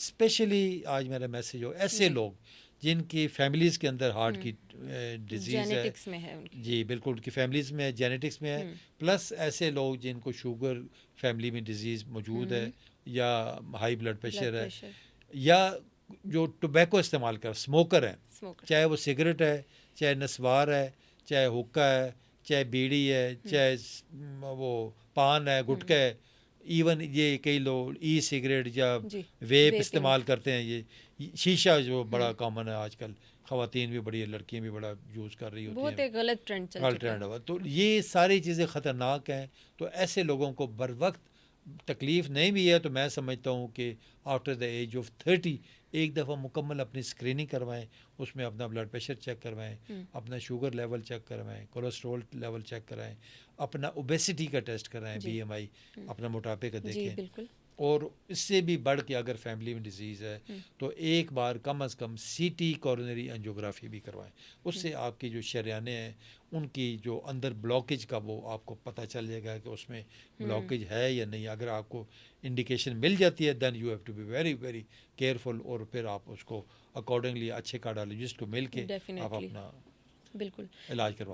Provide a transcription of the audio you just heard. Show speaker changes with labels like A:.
A: Specially आज मेरा message हो ऐसे लोग जिनकी फैमिलीज़ के अंदर हार्ट की डिजीज़ है,
B: जेनेटिक्स में है उनकी।
A: जी बिल्कुल, उनकी फैमिलीज़ में है, जेनेटिक्स में है, प्लस ऐसे लोग जिनको शुगर फैमिली में डिजीज़ मौजूद है या हाई ब्लड प्रेशर है, या जो टोबैको इस्तेमाल कर स्मोकर है,
B: स्मोकर,
A: चाहे वो सिगरेट है, चाहे नस्वार है, चाहे हुक्का है, चाहे बीड़ी है, चाहे वो पान है, गुटखा है, इवन ये कई लोग ई सिगरेट या वेप इस्तेमाल करते हैं, ये शीशा जो बड़ा कॉमन है आजकल, ख़वातीन भी बड़ी, लड़कियाँ भी बड़ा यूज़ कर रही होती हैं,
B: बहुत एक गलत ट्रेंड चल चुका है।
A: हुआ, तो ये सारी चीज़ें ख़तरनाक हैं। तो ऐसे लोगों को बर वक्त तकलीफ़ नहीं भी है तो मैं समझता हूँ कि आफ्टर द एज ऑफ 30 एक दफ़ा मुकम्मल अपनी स्क्रीनिंग करवाएं, उसमें अपना ब्लड प्रेशर चेक करवाएं, अपना शुगर लेवल चेक करवाएं, कोलेस्ट्रॉल लेवल चेक कराएं, अपना ओबेसिटी का टेस्ट कराएं, BMI, अपना मोटापे का देखें, और इससे भी बढ़ के अगर फैमिली में डिजीज़ है तो एक बार कम से कम CT कोरोनरी एंजियोग्राफी भी करवाएं। उससे आपकी जो शरियाने हैं उनकी जो अंदर ब्लॉकेज का वो आपको पता चल जाएगा कि उसमें ब्लॉकेज है या नहीं। अगर आपको इंडिकेशन मिल जाती है then you have to be very very careful, और फिर आप उसको अकॉर्डिंगली अच्छे कार्डियोलॉजिस्ट को मिल के आप अपना
B: बिल्कुल
A: इलाज करवा